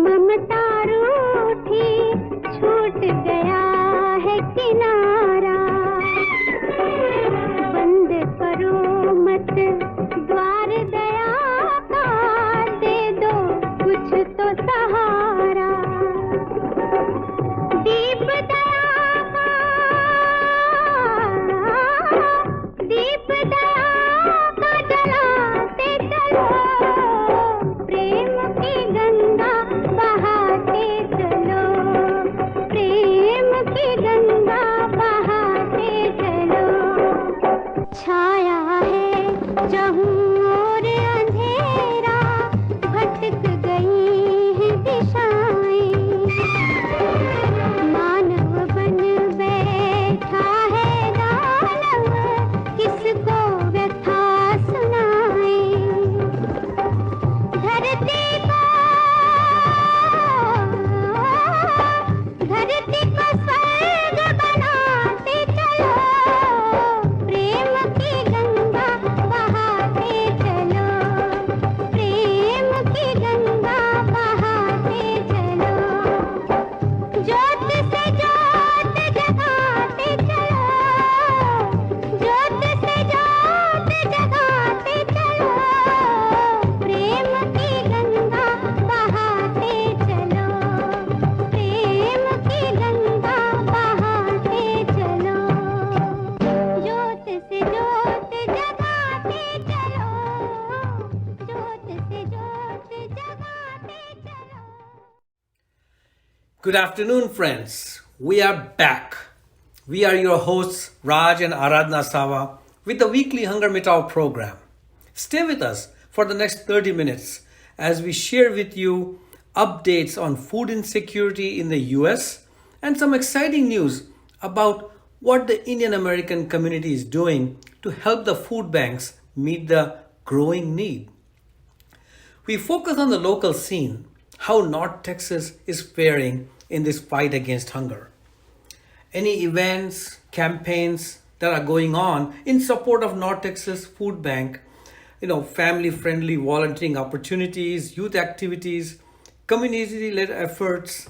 ममता रूठी छूट गया है किनारा बंद करो मत द्वार दया का दे दो कुछ तो सहारा दीप दया का जलाते चलो प्रेम की गंगा बहाते चलो प्रेम की गंगा बहाते चलो छाया है जहूं और अंधेरा भटक गई है दिशाएं मानव बन बैठा है दानव किसको व्यथा सुनाए धरती को स्वर्ग बनाते चलो प्रेम की गंगा बहाते चलो प्रेम की गंगा बहाते चलो ज्योत से ज्योत जगाते चलो ज्योत से ज्योत जगाते चलो प्रेम की गंगा बहाते चलो प्रेम की गंगा बहाते चलो ज्योत से ज्योत जगाते चलो ज्योत से ज्योत जगाते चलो Good afternoon, friends. We are back. We are your hosts, Raj and Aradhna Sava, with the weekly HungerMitao program. Stay with us for the next 30 minutes as we share with you updates on food insecurity in the US and some exciting news about what the Indian American community is doing to help the food banks meet the growing need. We focus on the local scene, how North Texas is faring in this fight against hunger. Any events, campaigns that are going on in support of North Texas Food Bank, family-friendly volunteering opportunities, youth activities, community-led efforts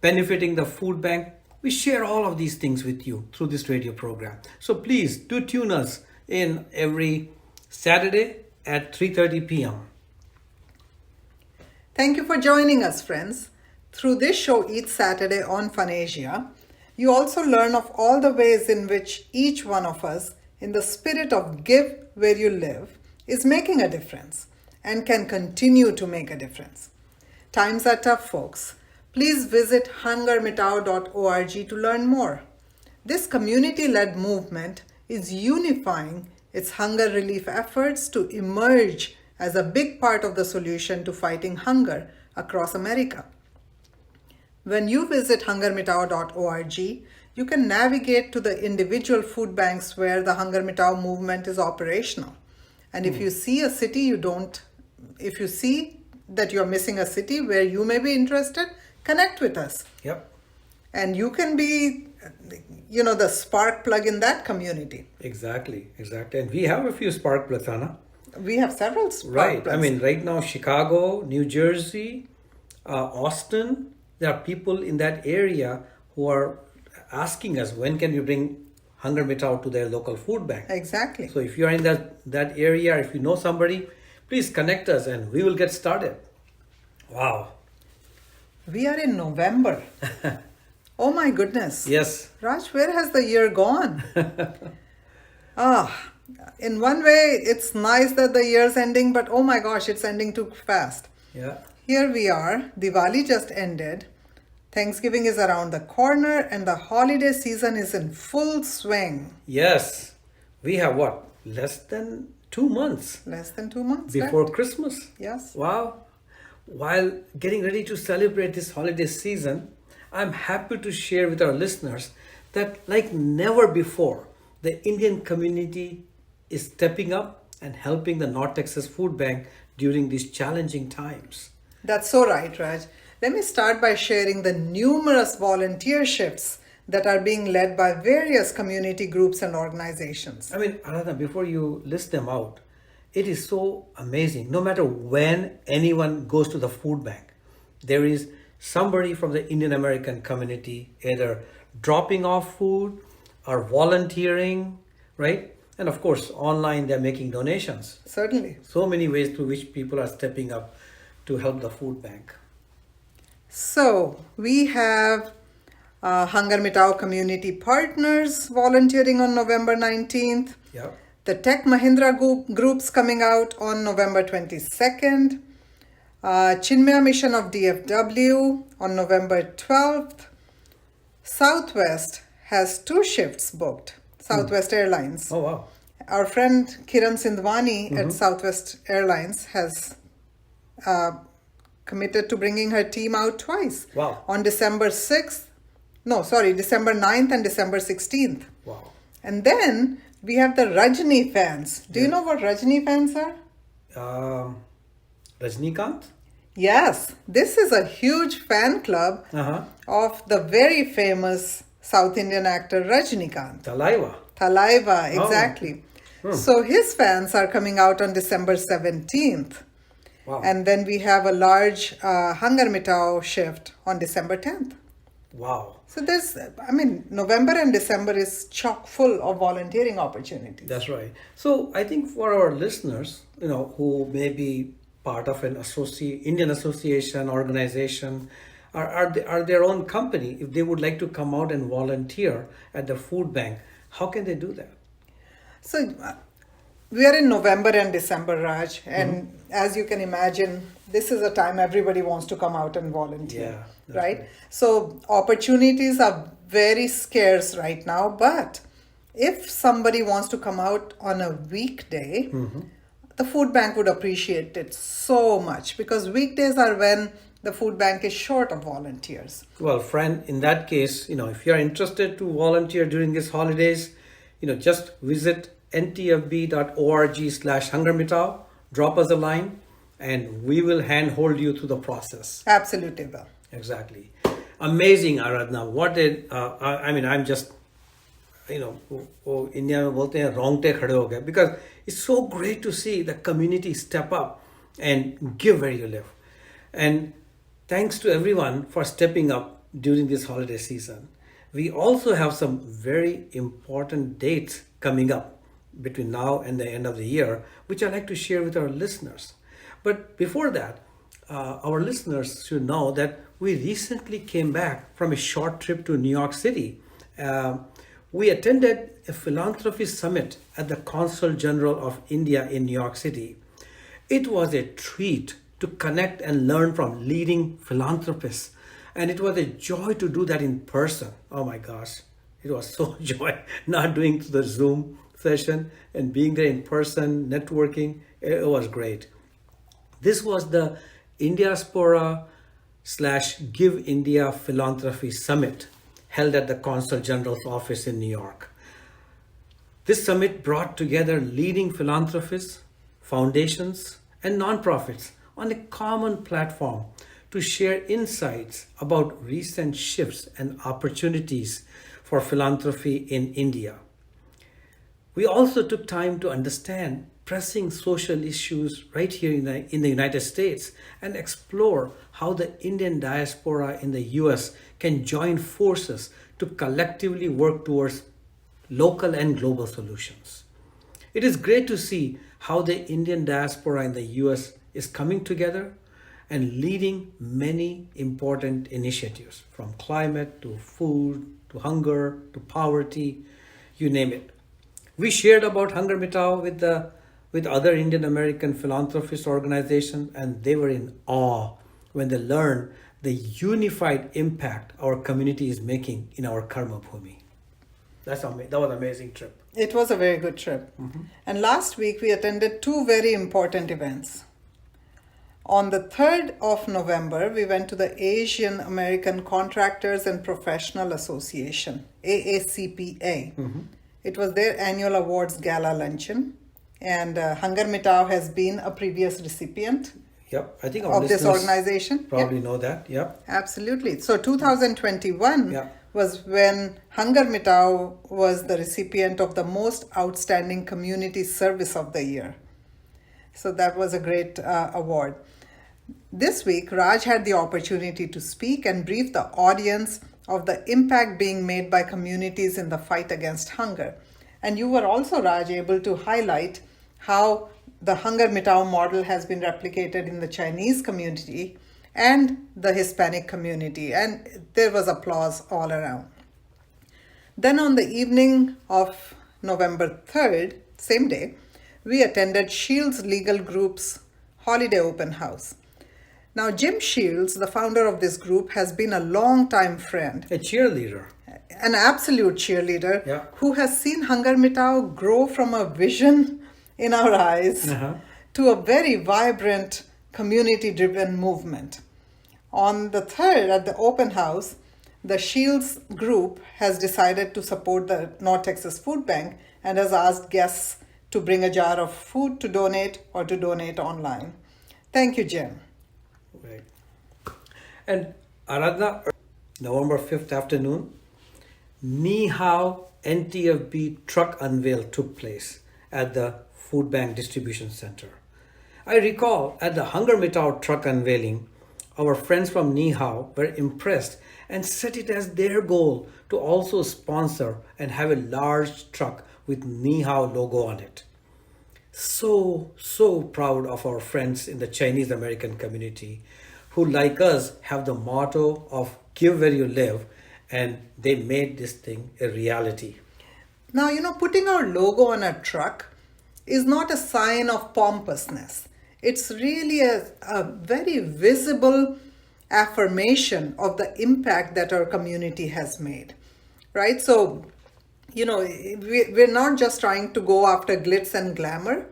benefiting the food bank. We share all of these things with you through this radio program. So please do tune us in every Saturday at 3:30 p.m. Thank you for joining us, friends. Through this show each Saturday on Funasia, you also learn of all the ways in which each one of us, in the spirit of give where you live, is making a difference and can continue to make a difference. Times are tough, folks. Please visit HungerMitao.org to learn more. This community-led movement is unifying its hunger relief efforts to emerge as a big part of the solution to fighting hunger across America. When you visit HungerMitao.org, you can navigate to the individual food banks where the HungerMitao movement is operational. And if you see a city if you see that you're missing a city where you may be interested, connect with us. Yep. And you can be, the spark plug in that community. Exactly. And we have a few spark plugs, Anna. We have several spark Right. plugs. Right now, Chicago, New Jersey, Austin, there are people in that area who are asking us, when can we bring HungerMitao to their local food bank? Exactly. So if you are in that area, if you know somebody, please connect us and we will get started. Wow. We are in November. Oh my goodness. Yes. Raj, where has the year gone? In one way, it's nice that the year's ending, but oh my gosh, it's ending too fast. Yeah. Here we are. Diwali just ended. Thanksgiving is around the corner and the holiday season is in full swing. Yes. We have what? Less than 2 months. Less than 2 months Before left. Christmas. Yes. Wow. While getting ready to celebrate this holiday season, I'm happy to share with our listeners that like never before, the Indian community is stepping up and helping the North Texas Food Bank during these challenging times. That's so right, Raj. Let me start by sharing the numerous volunteer shifts that are being led by various community groups and organizations. Aradhana, before you list them out, it is so amazing. No matter when anyone goes to the food bank, there is somebody from the Indian American community either dropping off food or volunteering, right? And of course, online they're making donations. Certainly. So many ways through which people are stepping up to help the food bank. So we have HungerMitao community partners volunteering on November 19th. Yeah. The Tech Mahindra groups coming out on November 22nd. Chinmaya Mission of DFW on November 12th. Southwest has 2 shifts booked. Southwest Airlines. Oh, wow. Our friend Kiran Sindhwani at Southwest Airlines has committed to bringing her team out twice. Wow. On December 9th and December 16th. Wow. And then we have the Rajni fans. Do you know what Rajni fans are? Rajnikant? Yes, this is a huge fan club Uh-huh. of the very famous South Indian actor Rajnikant. Talaiva. Thalaiva, Oh. exactly. So his fans are coming out on December 17th. Wow. And then we have a large HungerMitao shift on December 10th. Wow. So November and December is chock full of volunteering opportunities. That's right. So I think for our listeners, who may be part of an Indian association, organization, are their own company, if they would like to come out and volunteer at the food bank, how can they do that? So we are in November and December, Raj, and as you can imagine, this is a time everybody wants to come out and volunteer, Yeah, that's right? So opportunities are very scarce right now, but if somebody wants to come out on a weekday, the food bank would appreciate it so much because weekdays are when the food bank is short of volunteers. Well, friend, in that case, if you're interested to volunteer during these holidays, just visit ntfb.org/HungerMitao, drop us a line, and we will handhold you through the process. Absolutely well. Exactly. Amazing, Aradhna. What did, I'm just, India में बोलते हैं रोंगटे खड़े हो गए because it's so great to see the community step up and give where you live. And thanks to everyone for stepping up during this holiday season. We also have some very important dates coming up between now and the end of the year, which I'd like to share with our listeners. But before that, our listeners should know that we recently came back from a short trip to New York City. We attended a philanthropy summit at the Consul General of India in New York City. It was a treat to connect and learn from leading philanthropists. And it was a joy to do that in person. Oh my gosh, it was so joy not doing the Zoom session and being there in person, networking. It was great. This was the Indiaspora/Give India Philanthropy Summit held at the Consul General's office in New York. This summit brought together leading philanthropists, foundations, and nonprofits on a common platform to share insights about recent shifts and opportunities for philanthropy in India. We also took time to understand pressing social issues right here in the United States and explore how the Indian diaspora in the US can join forces to collectively work towards local and global solutions. It is great to see how the Indian diaspora in the US is coming together and leading many important initiatives from climate to food to hunger to poverty, you name it. We shared about HungerMitao with other Indian American philanthropist organizations, and they were in awe when they learned the unified impact our community is making in our Karma Bhumi. That was an amazing trip. It was a very good trip. And last week we attended 2 very important events. On the 3rd of November, we went to the Asian American Contractors and Professional Association, AACPA. It was their annual awards gala luncheon. And HungerMitao has been a previous recipient Yep, I think our of this listeners organization. probably know that. Yep. Absolutely. So 2021 Yeah. was when HungerMitao was the recipient of the most outstanding community service of the year. So that was a great award. This week, Raj had the opportunity to speak and brief the audience of the impact being made by communities in the fight against hunger. And you were also, Raj, able to highlight how the HungerMitao model has been replicated in the Chinese community and the Hispanic community. And there was applause all around. Then on the evening of November 3rd, same day, we attended Shields Legal Group's holiday open house. Now, Jim Shields, the founder of this group, has been a long-time friend, A cheerleader. an absolute cheerleader, Yeah. who has seen HungerMitao grow from a vision in our eyes to a very vibrant, community-driven movement. On the 3rd, at the open house, the Shields group has decided to support the North Texas Food Bank and has asked guests to bring a jar of food to donate or to donate online. Thank you, Jim. Right. And Aradhana, November 5th afternoon, Ni Hao NTFB truck unveil took place at the Food Bank Distribution Center. I recall at the HungerMitao truck unveiling, our friends from Ni Hao were impressed and set it as their goal to also sponsor and have a large truck with Ni Hao logo on it. So proud of our friends in the Chinese American community who, like us, have the motto of give where you live, and they made this thing a reality. Now, putting our logo on a truck is not a sign of pompousness. It's really a very visible affirmation of the impact that our community has made, right? So, we're not just trying to go after glitz and glamour.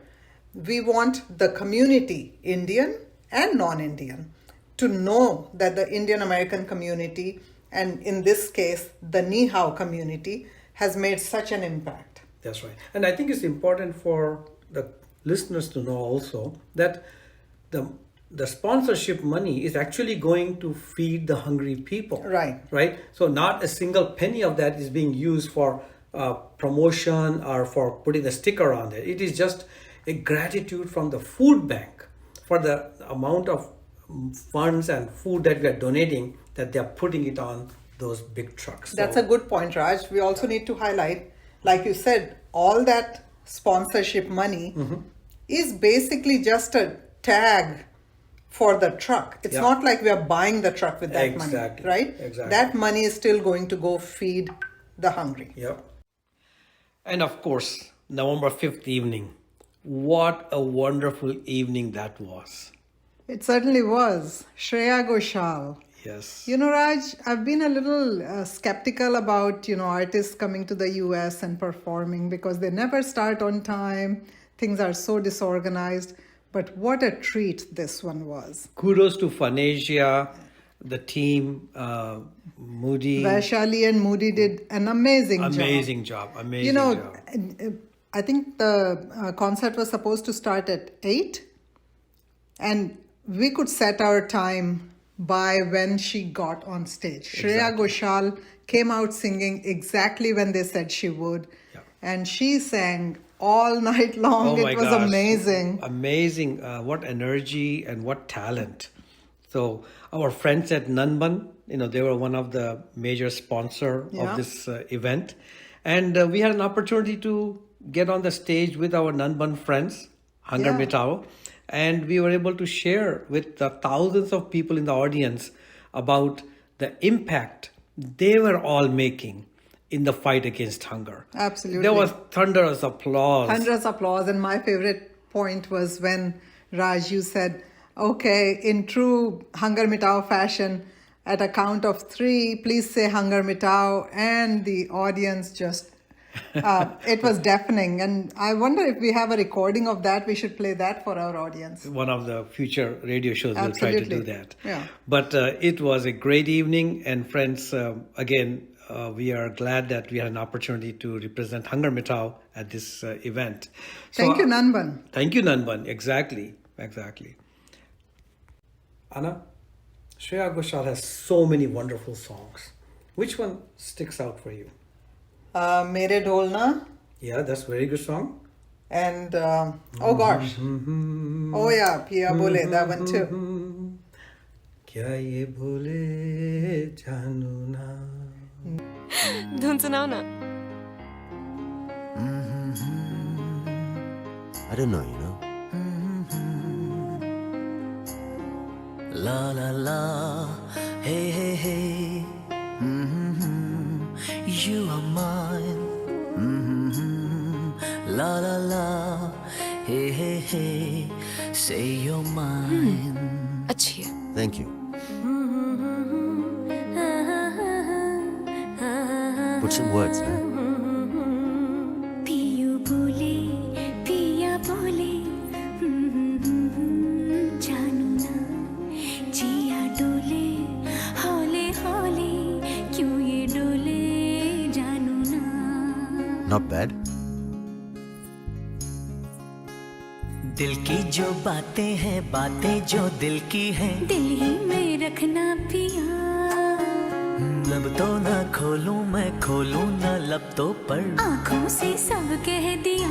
We want the community, Indian and non-Indian, to know that the Indian American community, and in this case, the Ni Hao community, has made such an impact. That's right. And I think it's important for the listeners to know also that the sponsorship money is actually going to feed the hungry people. Right. Right. So not a single penny of that is being used for promotion or for putting a sticker on it. It is just a gratitude from the food bank for the amount of funds and food that we are donating, that they are putting it on those big trucks. That's a good point, Raj. We also need to highlight, like you said, all that sponsorship money is basically just a tag for the truck. It's not like we are buying the truck with that money, right? Exactly. That money is still going to go feed the hungry. Yep. And of course, November 5th evening. What a wonderful evening that was. It certainly was. Shreya Ghoshal. Yes. Raj, I've been a little skeptical about, artists coming to the US and performing because they never start on time. Things are so disorganized. But what a treat this one was. Kudos to Fanasia, the team, Moody. Vaishali and Moody did an amazing job. Amazing job. Job. I think the concert was supposed to start at 8. And we could set our time by when she got on stage. Shreya Ghoshal came out singing exactly when they said she would. Yeah. And she sang all night long. It was amazing. Amazing. What energy and what talent. So our friends at Nanban, they were one of the major sponsor of this event. And we had an opportunity to get on the stage with our Nanban friends, HungerMitao. And we were able to share with the thousands of people in the audience about the impact they were all making in the fight against hunger. Absolutely. There was thunderous applause. Thunderous applause. And my favorite point was when, Raj, you said, okay, in true HungerMitao fashion, at a count of 3, please say HungerMitao. And the audience just, it was deafening. And I wonder if we have a recording of that, we should play that for our audience. One of the future radio shows will try to do that. Yeah. But it was a great evening. And friends, again, we are glad that we had an opportunity to represent HungerMitao at this event. Thank you, Nanban. Thank you, Nanban. Exactly. Anna, Shreya Ghoshal has so many wonderful songs. Which one sticks out for you? Mere Dholna. Yeah, that's a very good song. And, oh gosh. Oh yeah, Pia Bole, that one too. क्या ये भूले जानू ना. धुन सुनाओ ना. I don't know, you know. La la la, hey hey hey. You are mine. La la la, hey hey hey. Say you're mine. अच्छी है. Thank you. Put some words, huh? पियू बोले पिया बोले जानू ना जिया डोले हौले हौले क्यों ये डोले जानू ना. Not bad. दिल की जो बातें हैं, बातें जो दिल की हैं, दिल ही में रखना पिया. लब तो ना खोलूं मैं, खोलूं ना लब तो पर. आँखों से सब कह दिया.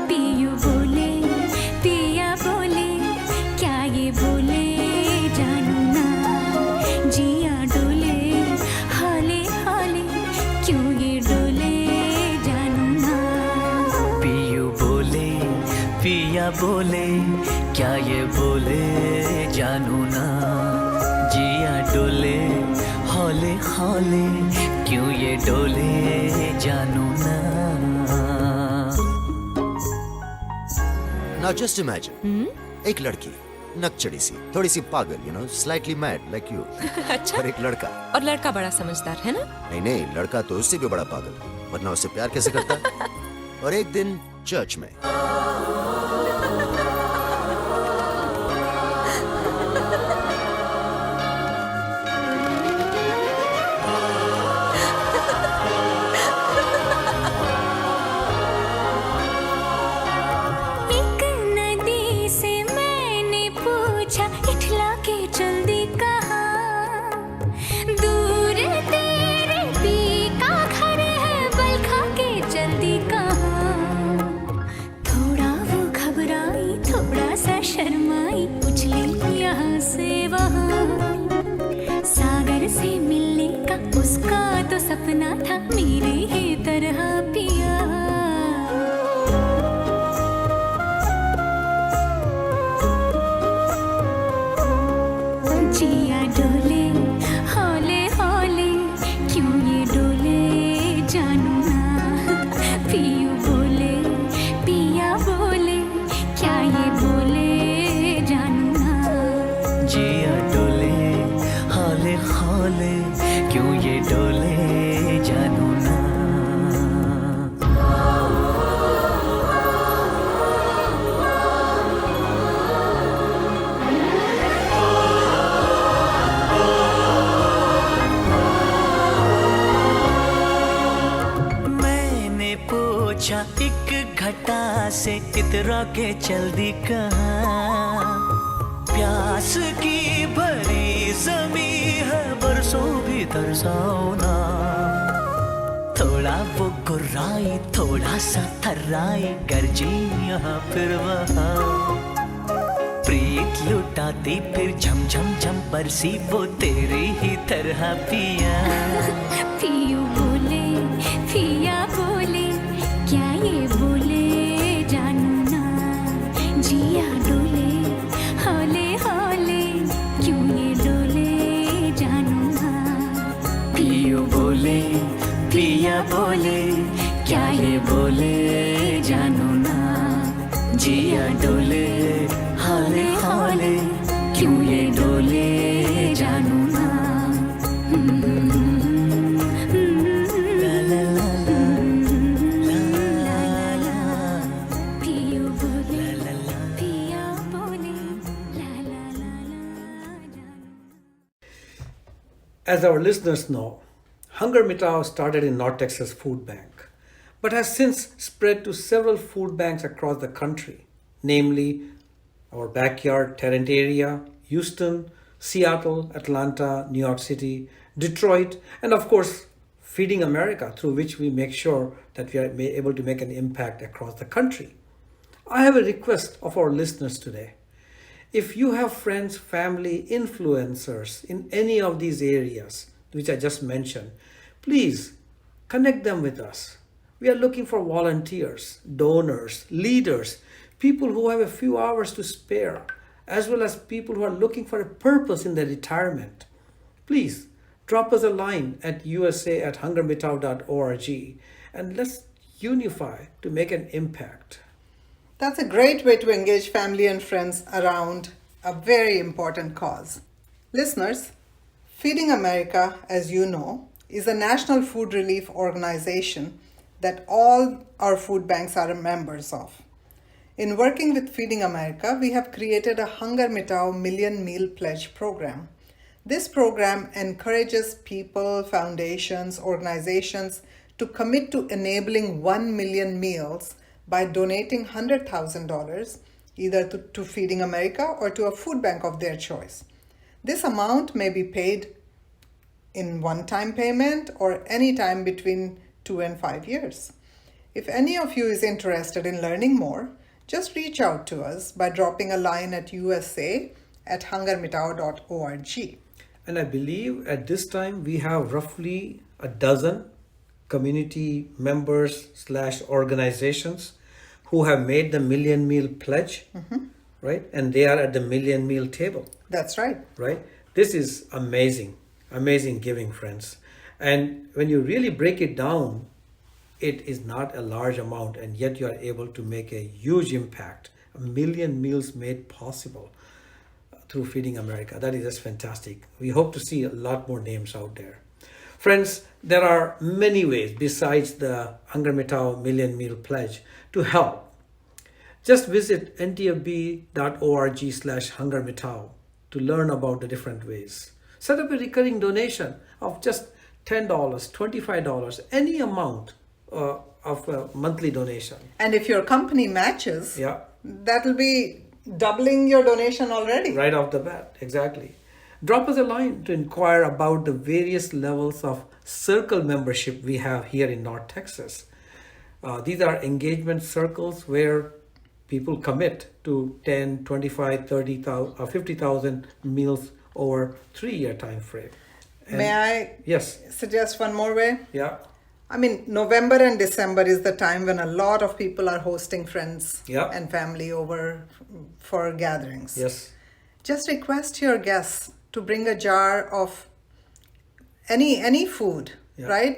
पियू बोले पिया बोले क्या ये बोले जानू ना जिया डोले हाले हाले क्यों ये डोले जानू ना. पियू बोले पिया बोले क्या ये बोले जानू ना जिया डोले हौले हौले क्यों ये डोले जानू ना. Now just imagine. एक लड़की नकचड़ी सी, थोड़ी सी पागल, you know, slightly mad like you. अच्छा. और एक लड़का. और लड़का बड़ा समझदार है ना. नहीं नहीं, लड़का तो उससे भी बड़ा पागल, वरना उससे प्यार कैसे करता. और एक दिन चर्च में एक नदी से मैंने पूछा इठला के जल्दी कहाँ. दूर तेरे पी का घर है बलखा के जल्दी कहाँ. थोड़ा वो घबराई थोड़ा सा शर्माई उछली यहाँ से वहाँ. सागर से मिलने का उसका तो सपना था मेरे ही तरह पिया. जिया डोले हौले हौले क्यों ये डोले जानू ना. पियू बोले पिया बोले क्या ये बोले जानू ना. जिया डोले हौले हौले क्यों ये डोले जानू ना. मैंने पूछा एक घटा से इतरा के जल्दी कहाँ. प्यास की भरी जमी है बरसों भी तरसाओ ना. थोड़ा वो गुर्राई थोड़ा सा थर्राई गरजी यहाँ फिर वहाँ. प्रीत लुटाती फिर झम झम झम बरसी वो तेरी ही तरह पिया. पियू बोले पिया बोले क्या ये बोले जानू ना. जिया डोले हौले हौले क्यों ये डोले जानू ना. पियू बोले पिया बोले क्या ये बोले जानू ना जिया डोले हौले हौले क्यों ये डोले जानू ना. ला ला ला ला ला ला पियू बोले ला ला. पिया बोले ला ला ला ला. As our listeners know, HungerMitao started in North Texas Food Bank, but has since spread to several food banks across the country, namely our backyard Tarrant area, Houston, Seattle, Atlanta, New York City, Detroit, and of course, Feeding America, through which we make sure that we are able to make an impact across the country. I have a request of our listeners today. If you have friends, family, influencers in any of these areas, which I just mentioned, please connect them with us. We are looking for volunteers, donors, leaders, people who have a few hours to spare, as well as people who are looking for a purpose in their retirement. Please drop us a line at usa@hungermitao.org and let's unify to make an impact. That's a great way to engage family and friends around a very important cause. Listeners, Feeding America, as you know, is a national food relief organization that all our food banks are members of. In working with Feeding America, we have created a HungerMitao Million Meal Pledge program. This program encourages people, foundations, organizations to commit to enabling 1 million meals by donating $100,000 either to Feeding America or to a food bank of their choice. This amount may be paid in one-time payment or any time between 2 and 5 years. If any of you is interested in learning more, just reach out to us by dropping a line at usa@hungermitao.org. And I believe at this time we have roughly a dozen community members / organizations who have made the Million Meal Pledge, right? And they are at the Million Meal table, That's right. right? This is amazing, amazing giving, friends. And when you really break it down, it is not a large amount, and yet you are able to make a huge impact. 1 million meals made possible through Feeding America. That is just fantastic. We hope to see a lot more names out there. Friends, there are many ways besides the HungerMitao Million Meal Pledge to help. Just visit ntfb.org/HungerMitao to learn about the different ways. Set up a recurring donation of just $10, $25, any amount of a monthly donation. And if your company matches, Yeah. that'll be doubling your donation already. Right off the bat, exactly. Drop us a line to inquire about the various levels of circle membership we have here in North Texas. These are engagement circles where people commit to 10, 25, 30,000, 50,000 meals over 3-year time frame. And May I yes, suggest one more way? yeah, I mean, November and December is the time when a lot of people are hosting friends Yeah. and family over for gatherings. yes, Just request your guests to bring a jar of any food, Yeah. right?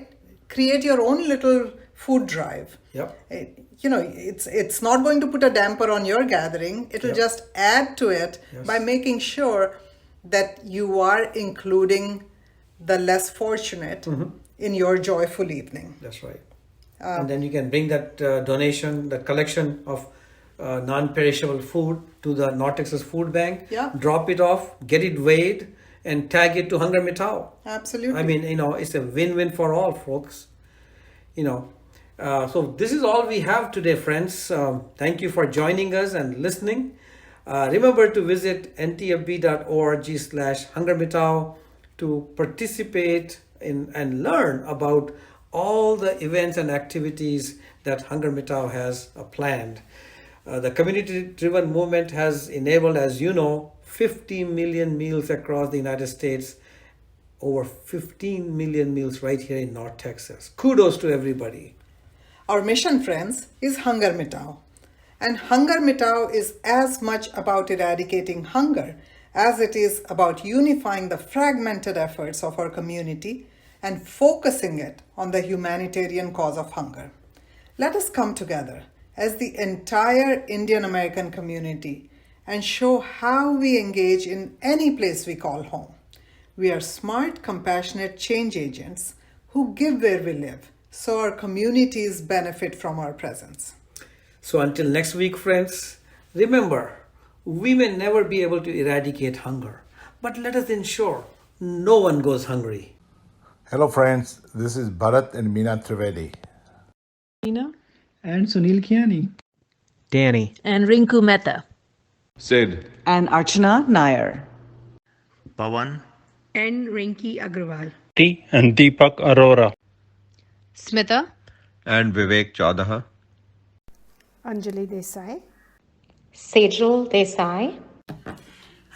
Create your own little food drive. yeah, It's not going to put a damper on your gathering. It will Yeah. just add to it Yes. by making sure that you are including the less fortunate in your joyful evening. that's right. And then you can bring that donation, that collection of non-perishable food to the North Texas Food Bank. Yeah. Drop it off, get it weighed, and tag it to HungerMitao. Absolutely. I mean, it's a win-win for all, folks. So this is all we have today, friends. Thank you for joining us and listening. Remember to visit ntfb.org/HungerMitao to participate in and learn about all the events and activities that HungerMitao has planned. The community-driven movement has enabled, as you know, 50 million meals across the United States, over 15 million meals right here in North Texas. Kudos to everybody. Our mission, friends, is HungerMitao. And HungerMitao is as much about eradicating hunger as it is about unifying the fragmented efforts of our community and focusing it on the humanitarian cause of hunger. Let us come together as the entire Indian American community and show how we engage in any place we call home. We are smart, compassionate change agents who give where we live, so our communities benefit from our presence. So until next week, friends, remember, we may never be able to eradicate hunger, but let us ensure no one goes hungry. Hello friends, this is Bharat and Meena Trivedi. And Sunil Kiani. Danny. And Rinku Mehta. Sid. And Archana Nair. Pawan. And Rinki Agrawal. And Deepak Arora. Smita. And Vivek Chaudaha. Anjali Desai. Sejal Desai.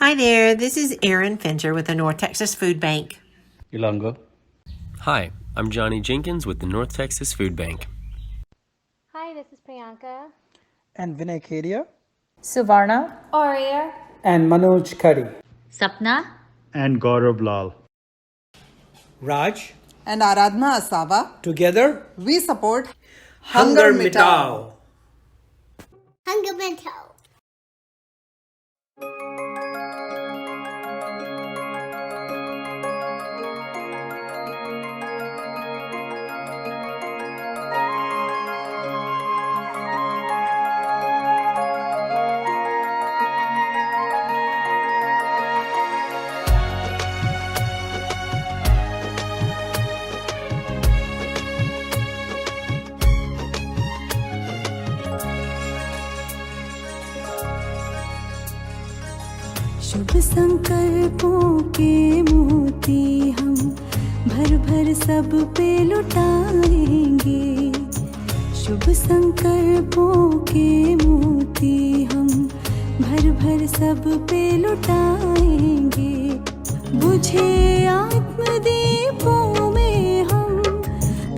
Hi there, this is Erin Fincher with the North Texas Food Bank. Ilanga. Hi, I'm Johnny Jenkins with the North Texas Food Bank. Hi, this is Priyanka. And Vinay Kedia. Suvarna. Aurea. And Manoj Khadi. Sapna. And Gaurav Lal. Raj. And Aradhna Asava. Together, we support HungerMitao. HungerMitao. शुभ संकल्पों के मोती हम भर भर सब पे लुटाएंगे। शुभ संकल्पों के मोती हम भर भर सब पे लुटाएंगे। बुझे आत्मदीपों में हम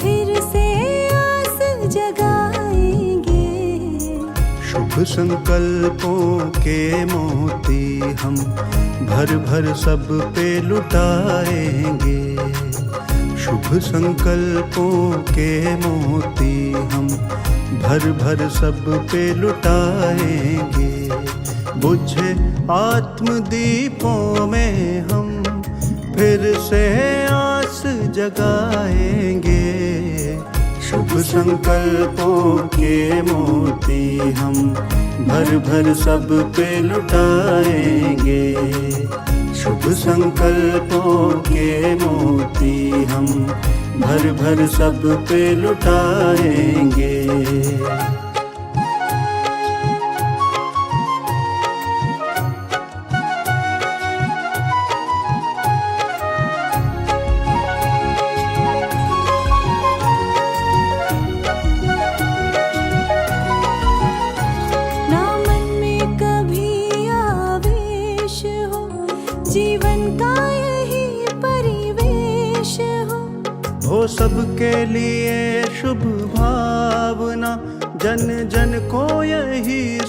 फिर से आस जगाएंगे। शुभ संकल्पों के मोती हम भर भर सब पे लुटाएंगे। शुभ संकल्पों के मोती हम भर भर सब पे लुटाएंगे। बुझे आत्मदीपों में हम फिर से आस जगाएंगे। शुभ संकल्पों के मोती हम भर भर सब पे लुटाएंगे। शुभ संकल्पों के मोती हम भर भर सब पे लुटाएंगे। जीवन का यही परिवेश हो सबके लिए शुभ भावना, जन जन को यही